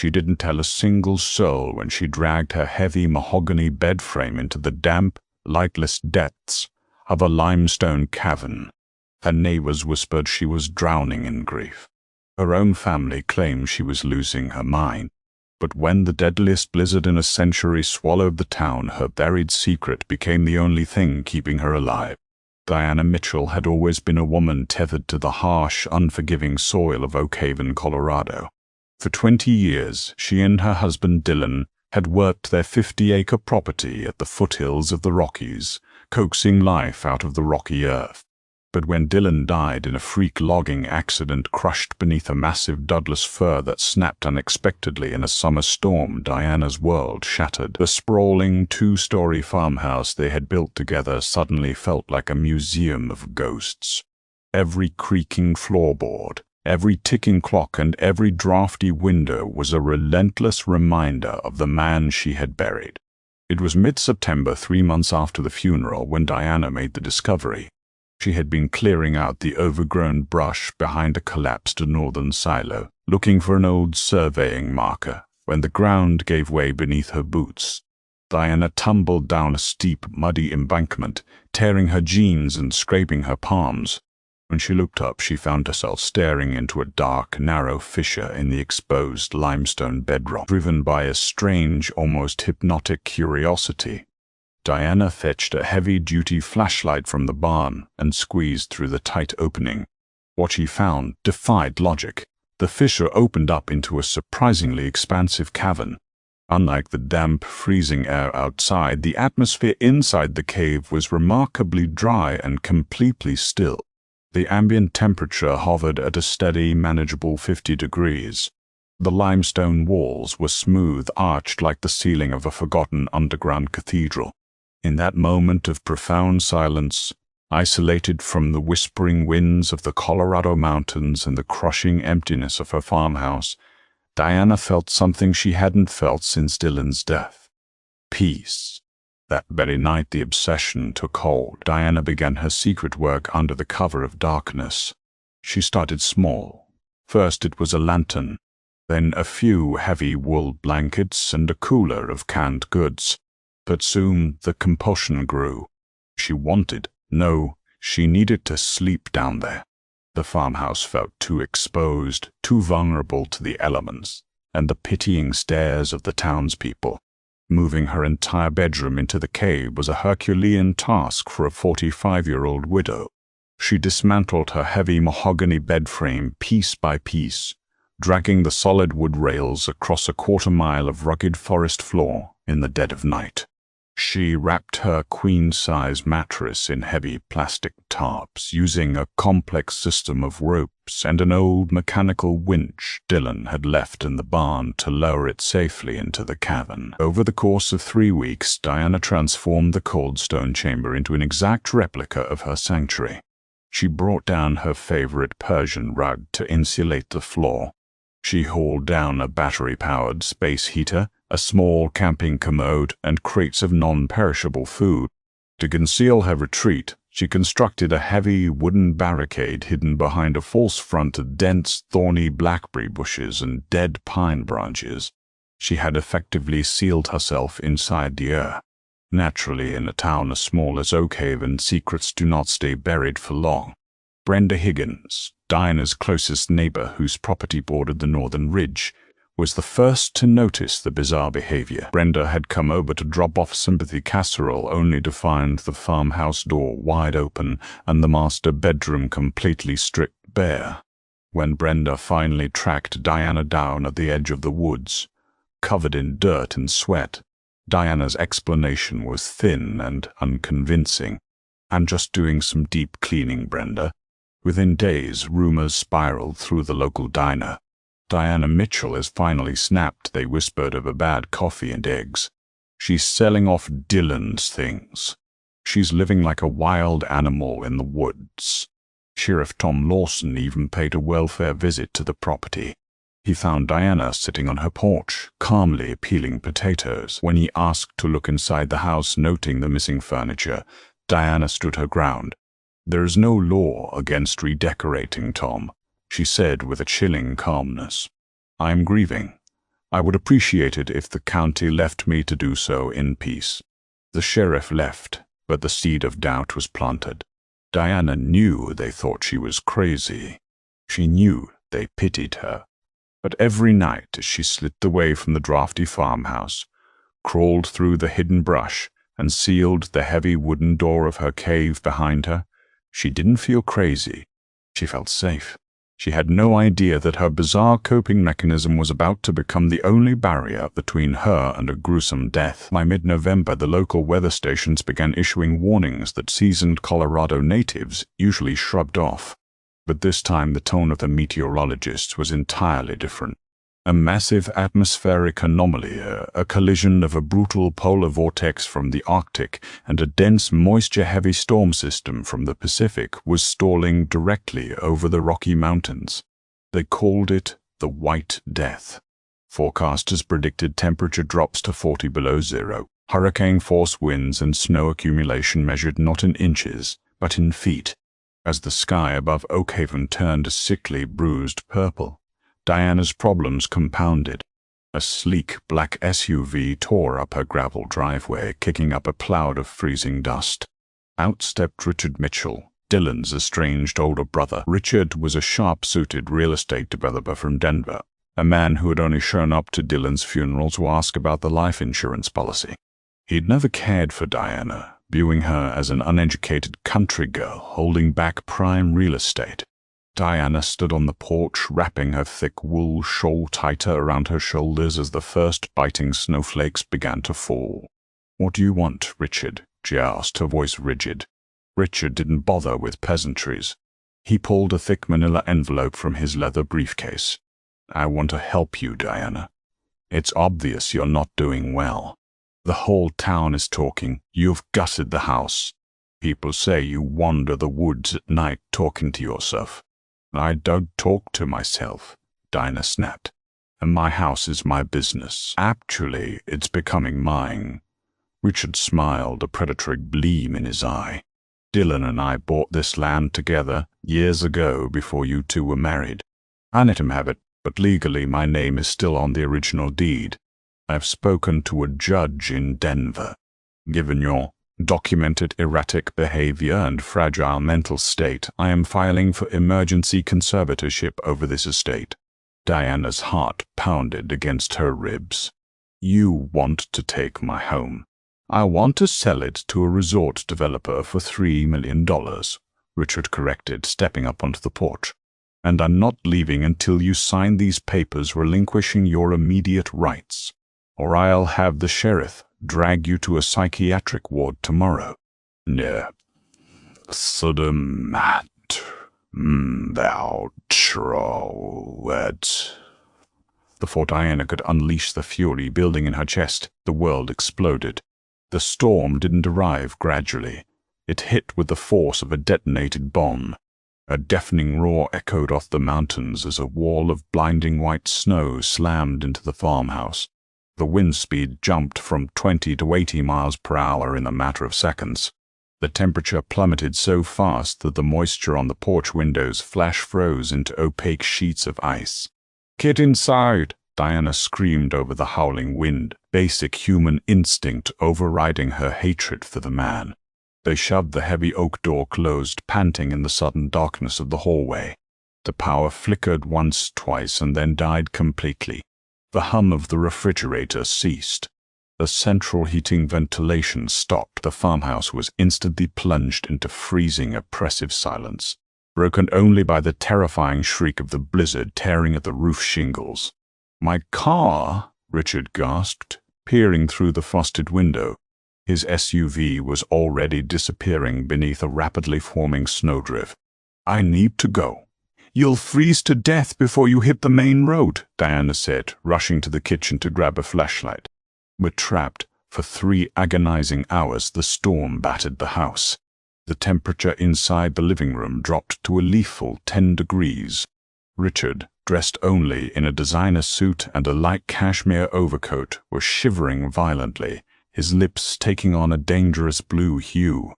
she didn't tell a single soul when she dragged her heavy mahogany bed frame into the damp, lightless depths of a limestone cavern. Her neighbors whispered she was drowning in grief. Her own family claimed she was losing her mind. But when the deadliest blizzard in a century swallowed the town, her buried secret became the only thing keeping her alive. Diana Mitchell had always been a woman tethered to the harsh, unforgiving soil of Oak Haven, Colorado. For 20 years, she and her husband Dylan had worked their 50-acre property at the foothills of the Rockies, coaxing life out of the rocky earth. But when Dylan died in a freak logging accident crushed beneath a massive Douglas fir that snapped unexpectedly in a summer storm, Diana's world shattered. The sprawling 2-story farmhouse they had built together suddenly felt like a museum of ghosts. Every creaking floorboard, every ticking clock, and every drafty window was a relentless reminder of the man she had buried. It was mid-September, 3 months after the funeral, when Diana made the discovery. She had been clearing out the overgrown brush behind a collapsed northern silo, looking for an old surveying marker, when the ground gave way beneath her boots. Diana tumbled down a steep, muddy embankment, tearing her jeans and scraping her palms. When she looked up, she found herself staring into a dark, narrow fissure in the exposed limestone bedrock, driven by a strange, almost hypnotic curiosity. Diana fetched a heavy-duty flashlight from the barn and squeezed through the tight opening. What she found defied logic. The fissure opened up into a surprisingly expansive cavern. Unlike the damp, freezing air outside, the atmosphere inside the cave was remarkably dry and completely still. The ambient temperature hovered at a steady, manageable 50 degrees. The limestone walls were smooth, arched like the ceiling of a forgotten underground cathedral. In that moment of profound silence, isolated from the whispering winds of the Colorado mountains and the crushing emptiness of her farmhouse, Diana felt something she hadn't felt since Dylan's death. Peace. That very night the obsession took hold. Diana began her secret work under the cover of darkness. She started small. First it was a lantern, then a few heavy wool blankets and a cooler of canned goods. But soon the compulsion grew. She needed to sleep down there. The farmhouse felt too exposed, too vulnerable to the elements, and the pitying stares of the townspeople. Moving her entire bedroom into the cave was a Herculean task for a 45-year-old widow. She dismantled her heavy mahogany bed frame piece by piece, dragging the solid wood rails across a quarter-mile of rugged forest floor in the dead of night. She wrapped her queen-size mattress in heavy plastic tarps, using a complex system of ropes and an old mechanical winch Dylan had left in the barn to lower it safely into the cavern. Over the course of 3 weeks, Diana transformed the cold stone chamber into an exact replica of her sanctuary. She brought down her favorite Persian rug to insulate the floor. She hauled down a battery-powered space heater, a small camping commode, and crates of non-perishable food. To conceal her retreat, she constructed a heavy wooden barricade hidden behind a false front of dense, thorny blackberry bushes and dead pine branches. She had effectively sealed herself inside the earth. Naturally, in a town as small as Oak Haven, secrets do not stay buried for long. Brenda Higgins, Diana's closest neighbor whose property bordered the northern ridge, was the first to notice the bizarre behavior. Brenda had come over to drop off sympathy casserole only to find the farmhouse door wide open and the master bedroom completely stripped bare. When Brenda finally tracked Diana down at the edge of the woods, covered in dirt and sweat, Diana's explanation was thin and unconvincing. "I'm just doing some deep cleaning, Brenda." Within days, rumors spiraled through the local diner. "Diana Mitchell has finally snapped," they whispered, over bad coffee and eggs. "She's selling off Dylan's things. She's living like a wild animal in the woods." Sheriff Tom Lawson even paid a welfare visit to the property. He found Diana sitting on her porch, calmly peeling potatoes. When he asked to look inside the house, noting the missing furniture, Diana stood her ground. "There is no law against redecorating, Tom," she said with a chilling calmness. "I am grieving. I would appreciate it if the county left me to do so in peace." The sheriff left, but the seed of doubt was planted. Diana knew they thought she was crazy. She knew they pitied her. But every night as she slipped away from the drafty farmhouse, crawled through the hidden brush, and sealed the heavy wooden door of her cave behind her, she didn't feel crazy. She felt safe. She had no idea that her bizarre coping mechanism was about to become the only barrier between her and a gruesome death. By mid-November, the local weather stations began issuing warnings that seasoned Colorado natives usually shrugged off. But this time the tone of the meteorologists was entirely different. A massive atmospheric anomaly, a collision of a brutal polar vortex from the Arctic and a dense moisture-heavy storm system from the Pacific, was stalling directly over the Rocky Mountains. They called it the White Death. Forecasters predicted temperature drops to 40 below zero, hurricane-force winds and snow accumulation measured not in inches, but in feet. As the sky above Oakhaven turned a sickly, bruised purple, Diana's problems compounded. A sleek black SUV tore up her gravel driveway, kicking up a cloud of freezing dust. Out stepped Richard Mitchell, Dylan's estranged older brother. Richard was a sharp-suited real estate developer from Denver, a man who had only shown up to Dylan's funeral to ask about the life insurance policy. He'd never cared for Diana, viewing her as an uneducated country girl holding back prime real estate. Diana stood on the porch, wrapping her thick wool shawl tighter around her shoulders as the first biting snowflakes began to fall. "What do you want, Richard?" she asked, her voice rigid. Richard didn't bother with pleasantries. He pulled a thick manila envelope from his leather briefcase. "I want to help you, Diana. It's obvious you're not doing well. The whole town is talking. You've gutted the house. People say you wander the woods at night talking to yourself." "I don't talk to myself," Diana snapped. "And my house is my business. Actually, it's becoming mine." Richard smiled, a predatory gleam in his eye. "Dylan and I bought this land together years ago before you two were married. I let him have it, but legally my name is still on the original deed. I've spoken to a judge in Denver. Given your documented erratic behavior and fragile mental state, I am filing for emergency conservatorship over this estate." Diana's heart pounded against her ribs. "You want to take my home." "I want to sell it to a resort developer for $3 million, Richard corrected, stepping up onto the porch. "And I'm not leaving until you sign these papers relinquishing your immediate rights, or I'll have the sheriff drag you to a psychiatric ward tomorrow." "No, Sodomat, thou trowed." Before Diana could unleash the fury building in her chest, the world exploded. The storm didn't arrive gradually. It hit with the force of a detonated bomb. A deafening roar echoed off the mountains as a wall of blinding white snow slammed into the farmhouse. The wind speed jumped from 20 to 80 miles per hour in a matter of seconds. The temperature plummeted so fast that the moisture on the porch windows flash froze into opaque sheets of ice. "Get inside!" Diana screamed over the howling wind, basic human instinct overriding her hatred for the man. They shoved the heavy oak door closed, panting in the sudden darkness of the hallway. The power flickered once, twice, and then died completely. The hum of the refrigerator ceased. The central heating ventilation stopped. The farmhouse was instantly plunged into freezing, oppressive silence, broken only by the terrifying shriek of the blizzard tearing at the roof shingles. "My car!" Richard gasped, peering through the frosted window. His SUV was already disappearing beneath a rapidly forming snowdrift. "I need to go." "You'll freeze to death before you hit the main road," Diana said, rushing to the kitchen to grab a flashlight. But trapped for 3 agonizing hours, the storm battered the house. The temperature inside the living room dropped to a lethal 10 degrees. Richard, dressed only in a designer suit and a light cashmere overcoat, was shivering violently, his lips taking on a dangerous blue hue.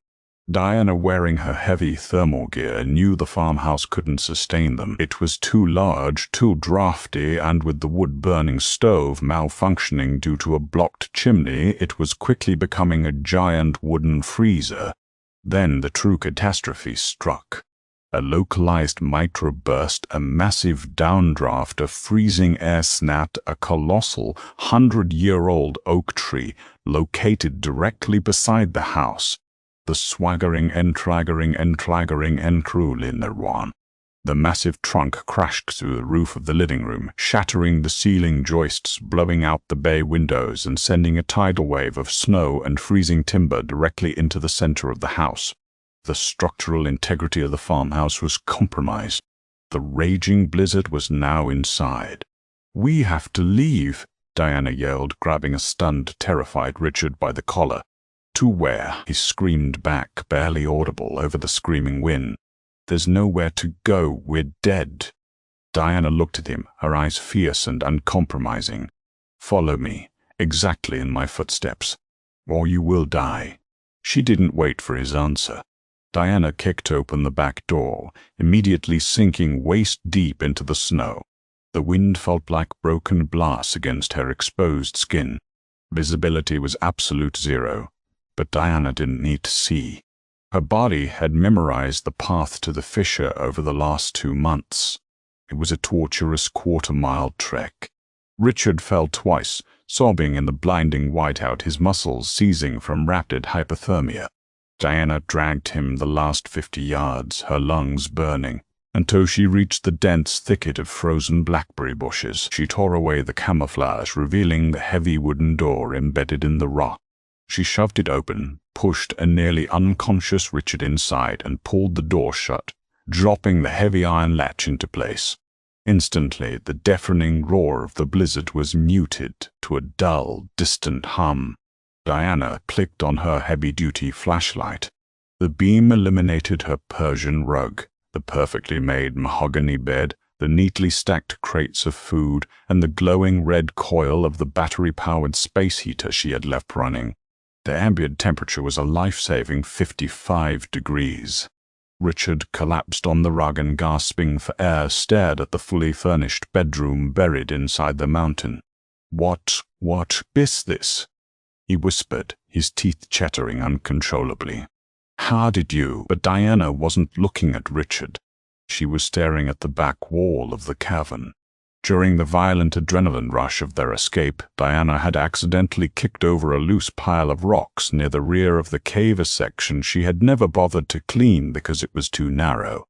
Diana, wearing her heavy thermal gear, knew the farmhouse couldn't sustain them. It was too large, too drafty, and with the wood-burning stove malfunctioning due to a blocked chimney, it was quickly becoming a giant wooden freezer. Then the true catastrophe struck. A localized microburst, a massive downdraft of freezing air snapped a colossal 100-year-old oak tree located directly beside the house. The swaggering, one. The massive trunk crashed through the roof of the living room, shattering the ceiling joists, blowing out the bay windows, and sending a tidal wave of snow and freezing timber directly into the center of the house. The structural integrity of the farmhouse was compromised. The raging blizzard was now inside. "We have to leave," Diana yelled, grabbing a stunned, terrified Richard by the collar. "To where?" he screamed back, barely audible over the screaming wind. "There's nowhere to go. We're dead." Diana looked at him, her eyes fierce and uncompromising. "Follow me, exactly in my footsteps, or you will die." She didn't wait for his answer. Diana kicked open the back door, immediately sinking waist-deep into the snow. The wind felt like broken glass against her exposed skin. Visibility was absolute zero, but Diana didn't need to see. Her body had memorized the path to the fissure over the last 2 months. It was a torturous quarter-mile trek. Richard fell twice, sobbing in the blinding whiteout, his muscles seizing from rapid hypothermia. Diana dragged him the last 50 yards, her lungs burning, until she reached the dense thicket of frozen blackberry bushes. She tore away the camouflage, revealing the heavy wooden door embedded in the rock. She shoved it open, pushed a nearly unconscious Richard inside, and pulled the door shut, dropping the heavy iron latch into place. Instantly, the deafening roar of the blizzard was muted to a dull, distant hum. Diana clicked on her heavy-duty flashlight. The beam illuminated her Persian rug, the perfectly made mahogany bed, the neatly stacked crates of food, and the glowing red coil of the battery-powered space heater she had left running. The ambient temperature was a life-saving 55 degrees. Richard collapsed on the rug and, gasping for air, stared at the fully furnished bedroom buried inside the mountain. What is this?" he whispered, his teeth chattering uncontrollably. "How did you—" But Diana wasn't looking at Richard. She was staring at the back wall of the cavern. During the violent adrenaline rush of their escape, Diana had accidentally kicked over a loose pile of rocks near the rear of the cave, a section she had never bothered to clean because it was too narrow.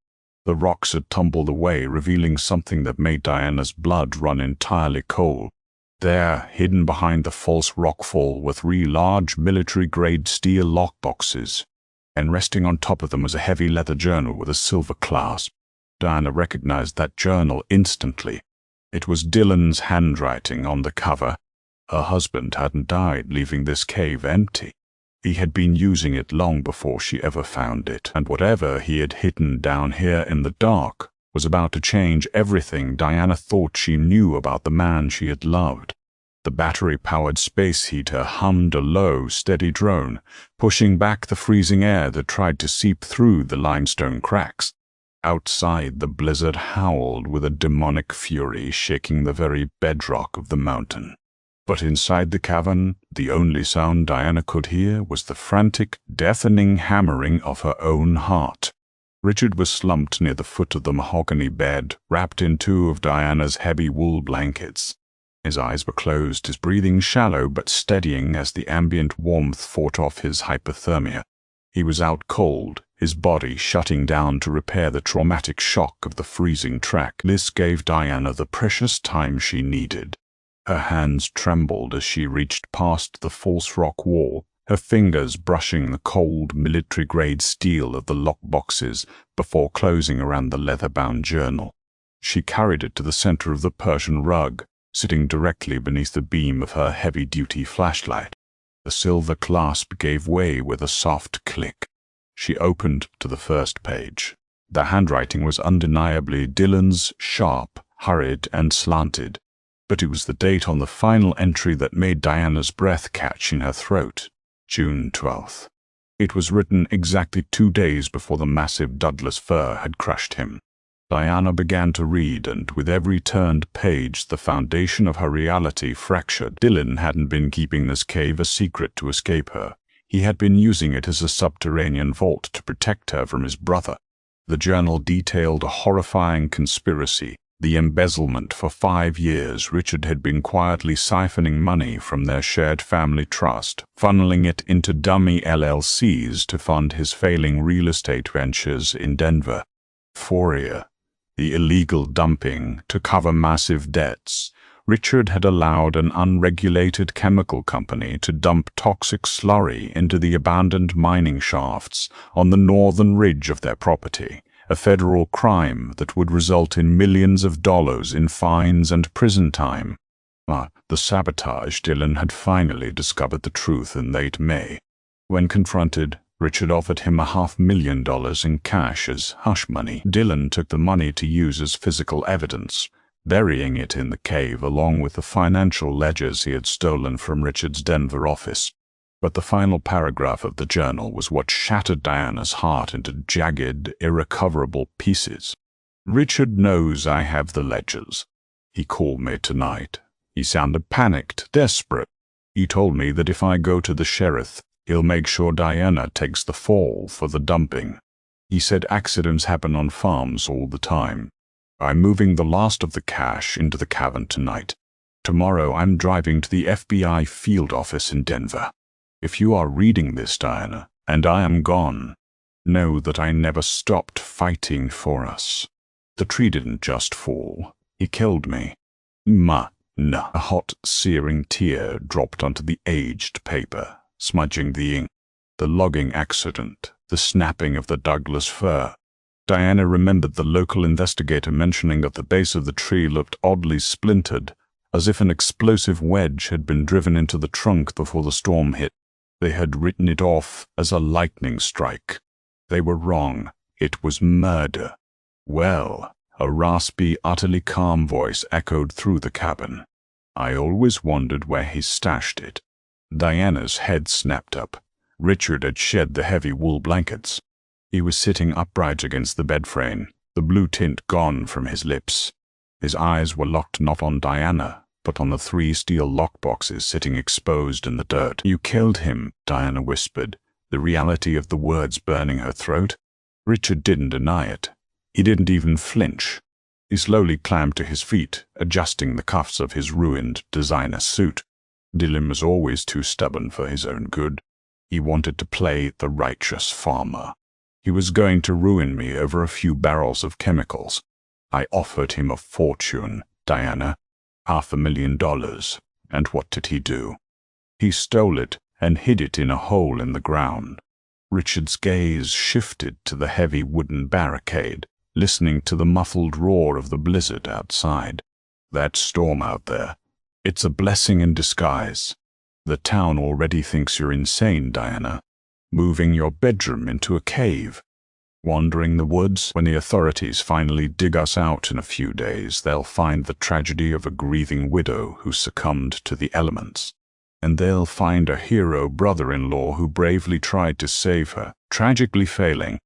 The rocks had tumbled away, revealing something that made Diana's blood run entirely cold. There, hidden behind the false rockfall, were 3 large military-grade steel lockboxes, and resting on top of them was a heavy leather journal with a silver clasp. Diana recognized that journal instantly. It was Dylan's handwriting on the cover. Her husband hadn't died, leaving this cave empty. He had been using it long before she ever found it, and whatever he had hidden down here in the dark was about to change everything Diana thought she knew about the man she had loved. The battery-powered space heater hummed a low, steady drone, pushing back the freezing air that tried to seep through the limestone cracks. Outside, the blizzard howled with a demonic fury, shaking the very bedrock of the mountain. But inside the cavern, the only sound Diana could hear was the frantic, deafening hammering of her own heart. Richard was slumped near the foot of the mahogany bed, wrapped in 2 of Diana's heavy wool blankets. His eyes were closed, his breathing shallow but steadying as the ambient warmth fought off his hypothermia. He was out cold, his body shutting down to repair the traumatic shock of the freezing trek. This gave Diana the precious time she needed. Her hands trembled as she reached past the false rock wall, her fingers brushing the cold, military-grade steel of the lockboxes before closing around the leather-bound journal. She carried it to the center of the Persian rug, sitting directly beneath the beam of her heavy-duty flashlight. The silver clasp gave way with a soft click. She opened to the first page. The handwriting was undeniably Dylan's, sharp, hurried, and slanted, but it was the date on the final entry that made Diana's breath catch in her throat. June 12th. It was written exactly 2 days before the massive Douglas fir had crushed him. Diana began to read, and with every turned page, the foundation of her reality fractured. Dylan hadn't been keeping this cave a secret to escape her. He had been using it as a subterranean vault to protect her from his brother. The journal detailed a horrifying conspiracy. The embezzlement. For 5 years, Richard had been quietly siphoning money from their shared family trust, funneling it into dummy LLCs to fund his failing real estate ventures in Denver. Fourier. The illegal dumping to cover massive debts. Richard had allowed an unregulated chemical company to dump toxic slurry into the abandoned mining shafts on the northern ridge of their property, a federal crime that would result in millions of dollars in fines and prison time. The sabotage. Dylan had finally discovered the truth in late May. When confronted, Richard offered him $500,000 in cash as hush money. Dylan took the money to use as physical evidence, burying it in the cave along with the financial ledgers he had stolen from Richard's Denver office. But the final paragraph of the journal was what shattered Diana's heart into jagged, irrecoverable pieces. "Richard knows I have the ledgers. He called me tonight. He sounded panicked, desperate. He told me that if I go to the sheriff, he'll make sure Diana takes the fall for the dumping. He said accidents happen on farms all the time. I'm moving the last of the cash into the cavern tonight. Tomorrow I'm driving to the FBI field office in Denver. If you are reading this, Diana, and I am gone, know that I never stopped fighting for us. The tree didn't just fall. He killed me." No. A hot, searing tear dropped onto the aged paper, smudging the ink. The logging accident, the snapping of the Douglas fir. Diana remembered the local investigator mentioning that the base of the tree looked oddly splintered, as if an explosive wedge had been driven into the trunk before the storm hit. They had written it off as a lightning strike. They were wrong. It was murder. "Well," a raspy, utterly calm voice echoed through the cabin. "I always wondered where he stashed it." Diana's head snapped up. Richard had shed the heavy wool blankets. He was sitting upright against the bed frame, the blue tint gone from his lips. His eyes were locked not on Diana, but on the 3 steel lockboxes sitting exposed in the dirt. "You killed him," Diana whispered, the reality of the words burning her throat. Richard didn't deny it. He didn't even flinch. He slowly climbed to his feet, adjusting the cuffs of his ruined designer suit. Dylan was always too stubborn for his own good. He wanted to play the righteous farmer. He was going to ruin me over a few barrels of chemicals. I offered him a fortune, Diana. $500,000. And what did he do? He stole it and hid it in a hole in the ground. Richard's gaze shifted to the heavy wooden barricade, listening to the muffled roar of the blizzard outside. "That storm out there, it's a blessing in disguise. The town already thinks you're insane, Diana. Moving your bedroom into a cave. Wandering the woods. When the authorities finally dig us out in a few days, they'll find the tragedy of a grieving widow who succumbed to the elements. And they'll find a hero brother-in-law who bravely tried to save her, tragically failing."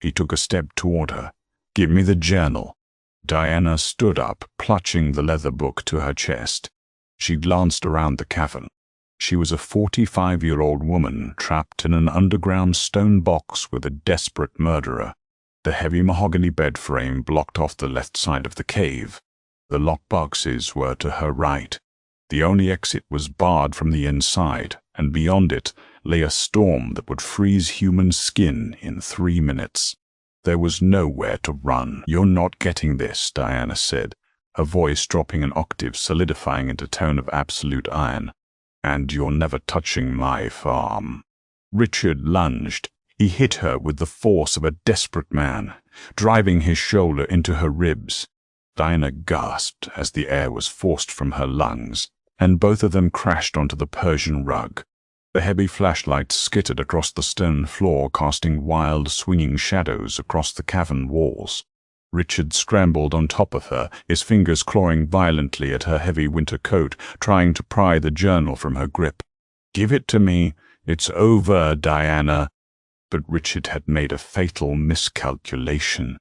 He took a step toward her. "Give me the journal." Diana stood up, clutching the leather book to her chest. She glanced around the cavern. She was a 45-year-old woman trapped in an underground stone box with a desperate murderer. The heavy mahogany bed frame blocked off the left side of the cave. The lockboxes were to her right. The only exit was barred from the inside, and beyond it lay a storm that would freeze human skin in 3 minutes. There was nowhere to run. "You're not getting this," Diana said, her voice dropping an octave, solidifying into a tone of absolute iron. "And you're never touching my farm." Richard lunged. He hit her with the force of a desperate man, driving his shoulder into her ribs. Diana gasped as the air was forced from her lungs, and both of them crashed onto the Persian rug. The heavy flashlight skittered across the stone floor, casting wild, swinging shadows across the cavern walls. Richard scrambled on top of her, his fingers clawing violently at her heavy winter coat, trying to pry the journal from her grip. "Give it to me. It's over, Diana." But Richard had made a fatal miscalculation.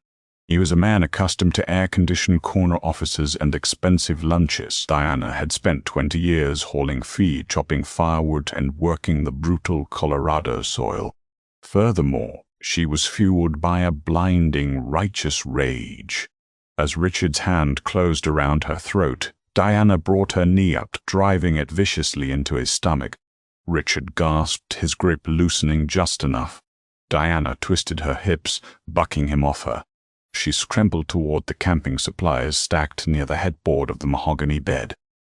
He was a man accustomed to air-conditioned corner offices and expensive lunches. Diana had spent 20 years hauling feed, chopping firewood, and working the brutal Colorado soil. Furthermore, she was fueled by a blinding, righteous rage. As Richard's hand closed around her throat, Diana brought her knee up, driving it viciously into his stomach. Richard gasped, his grip loosening just enough. Diana twisted her hips, bucking him off her. She scrambled toward the camping supplies stacked near the headboard of the mahogany bed.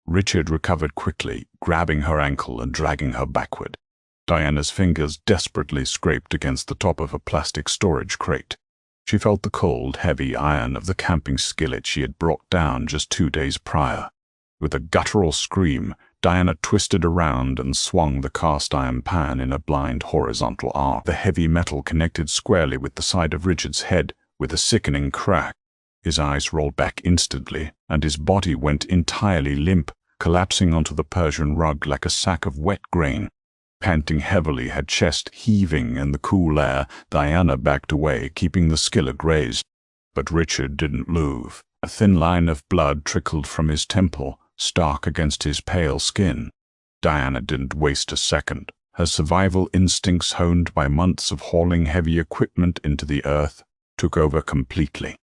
Richard recovered quickly, grabbing her ankle and dragging her backward. Diana's fingers desperately scraped against the top of a plastic storage crate. She felt the cold, heavy iron of the camping skillet she had brought down just 2 days prior. With a guttural scream, Diana twisted around and swung the cast-iron pan in a blind horizontal arc. The heavy metal connected squarely with the side of Richard's head with a sickening crack. His eyes rolled back instantly, and his body went entirely limp, collapsing onto the Persian rug like a sack of wet grain. Panting heavily, her chest heaving in the cool air, Diana backed away, keeping the skillet raised. But Richard didn't move. A thin line of blood trickled from his temple, stark against his pale skin. Diana didn't waste a second. Her survival instincts, honed by months of hauling heavy equipment into the earth, took over completely.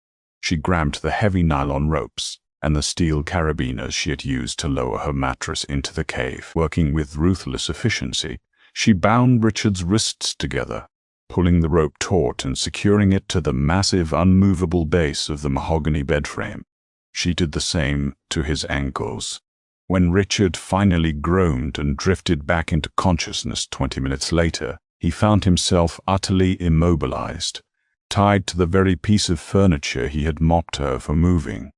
She grabbed the heavy nylon ropes and the steel carabiners she had used to lower her mattress into the cave. Working with ruthless efficiency, she bound Richard's wrists together, pulling the rope taut and securing it to the massive, unmovable base of the mahogany bed frame. She did the same to his ankles. When Richard finally groaned and drifted back into consciousness 20 minutes later, he found himself utterly immobilized, tied to the very piece of furniture he had mocked her for moving.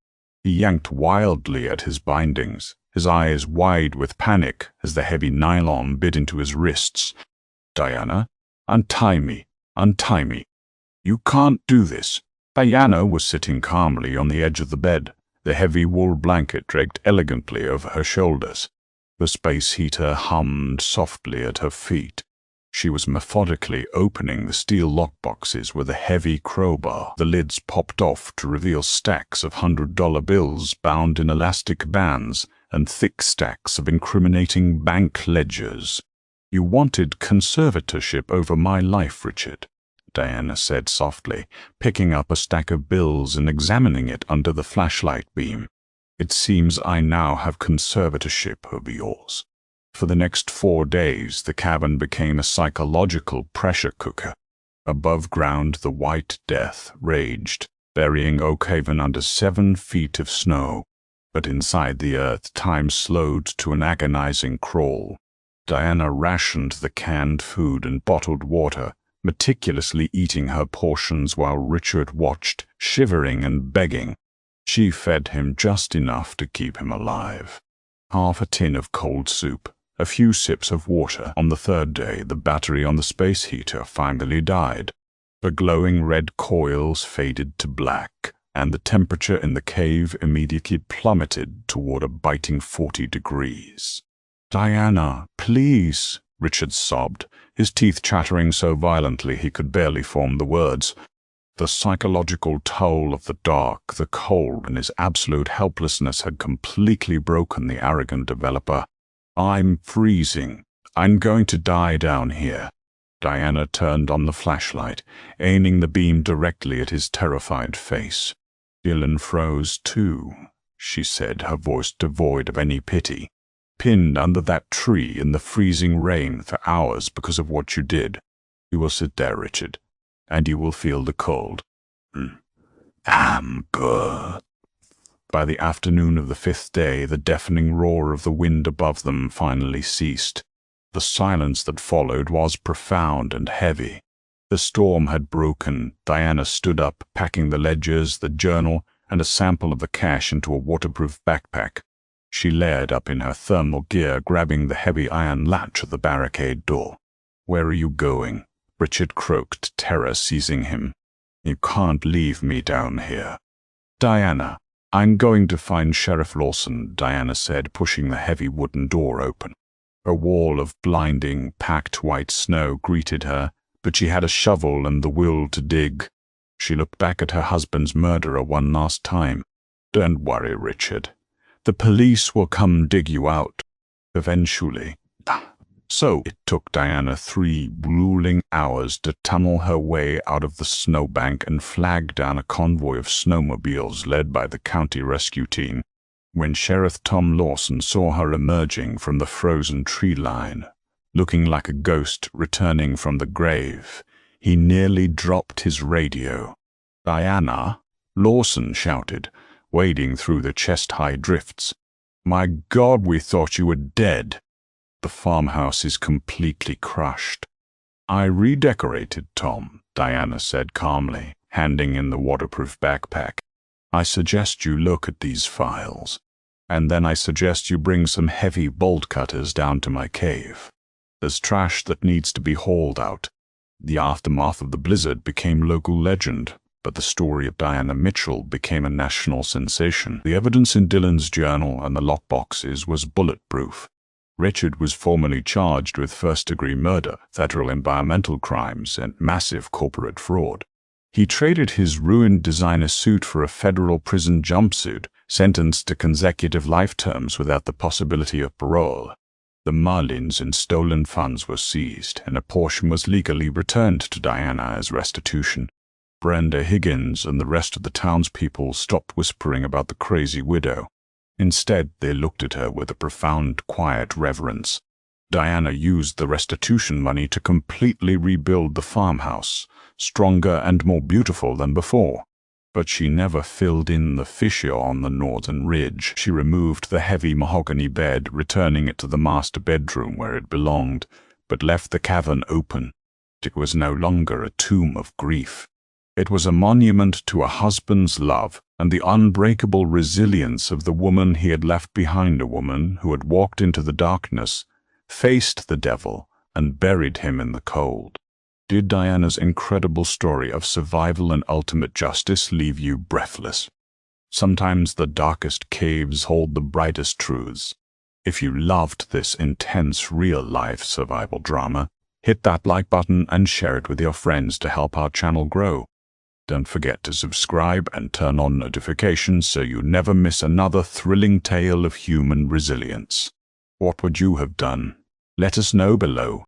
He yanked wildly at his bindings, his eyes wide with panic as the heavy nylon bit into his wrists. "Diana, untie me, untie me. You can't do this." Diana was sitting calmly on the edge of the bed, the heavy wool blanket draped elegantly over her shoulders. The space heater hummed softly at her feet. She was methodically opening the steel lockboxes with a heavy crowbar. The lids popped off to reveal stacks of $100 bills bound in elastic bands and thick stacks of incriminating bank ledgers. "You wanted conservatorship over my life, Richard," Diana said softly, picking up a stack of bills and examining it under the flashlight beam. "It seems I now have conservatorship over yours." For the next 4 days, the cavern became a psychological pressure cooker. Above ground, the white death raged, burying Oak Haven under 7 feet of snow. But inside the earth, time slowed to an agonizing crawl. Diana rationed the canned food and bottled water, meticulously eating her portions while Richard watched, shivering and begging. She fed him just enough to keep him alive. Half a tin of cold soup, a few sips of water. On the 3rd day, the battery on the space heater finally died. The glowing red coils faded to black, and the temperature in the cave immediately plummeted toward a biting 40 degrees. "Diana, please," Richard sobbed, his teeth chattering so violently he could barely form the words. The psychological toll of the dark, the cold, and his absolute helplessness had completely broken the arrogant developer. "I'm freezing. I'm going to die down here." Diana turned on the flashlight, aiming the beam directly at his terrified face. "Dylan froze too," she said, her voice devoid of any pity. "Pinned under that tree in the freezing rain for hours because of what you did. You will sit there, Richard, and you will feel the cold." "I'm good." By the afternoon of the 5th day, the deafening roar of the wind above them finally ceased. The silence that followed was profound and heavy. The storm had broken. Diana stood up, packing the ledgers, the journal, and a sample of the cash into a waterproof backpack. She layered up in her thermal gear, grabbing the heavy iron latch of the barricade door. "Where are you going?" Richard croaked, terror seizing him. "You can't leave me down here." "Diana, I'm going to find Sheriff Lawson," Diana said, pushing the heavy wooden door open. A wall of blinding, packed white snow greeted her, but she had a shovel and the will to dig. She looked back at her husband's murderer one last time. "Don't worry, Richard. The police will come dig you out. Eventually." So it took Diana 3 grueling hours to tunnel her way out of the snowbank and flag down a convoy of snowmobiles led by the county rescue team. When Sheriff Tom Lawson saw her emerging from the frozen tree line, looking like a ghost returning from the grave, he nearly dropped his radio. "Diana," Lawson shouted, wading through the chest-high drifts. "My God, we thought you were dead. The farmhouse is completely crushed." "I redecorated, Tom," Diana said calmly, handing in the waterproof backpack. "I suggest you look at these files, and then I suggest you bring some heavy bolt cutters down to my cave. There's trash that needs to be hauled out." The aftermath of the blizzard became local legend, but the story of Diana Mitchell became a national sensation. The evidence in Dylan's journal and the lockboxes was bulletproof. Richard was formally charged with first-degree murder, federal environmental crimes, and massive corporate fraud. He traded his ruined designer suit for a federal prison jumpsuit, sentenced to consecutive life terms without the possibility of parole. The Marlins and stolen funds were seized, and a portion was legally returned to Diana as restitution. Brenda Higgins and the rest of the townspeople stopped whispering about the crazy widow. Instead, they looked at her with a profound, quiet reverence. Diana used the restitution money to completely rebuild the farmhouse, stronger and more beautiful than before. But she never filled in the fissure on the northern ridge. She removed the heavy mahogany bed, returning it to the master bedroom where it belonged, but left the cavern open. It was no longer a tomb of grief. It was a monument to a husband's love and the unbreakable resilience of the woman he had left behind, a woman who had walked into the darkness, faced the devil, and buried him in the cold. Did Diana's incredible story of survival and ultimate justice leave you breathless? Sometimes the darkest caves hold the brightest truths. If you loved this intense real-life survival drama, hit that like button and share it with your friends to help our channel grow. Don't forget to subscribe and turn on notifications so you never miss another thrilling tale of human resilience. What would you have done? Let us know below.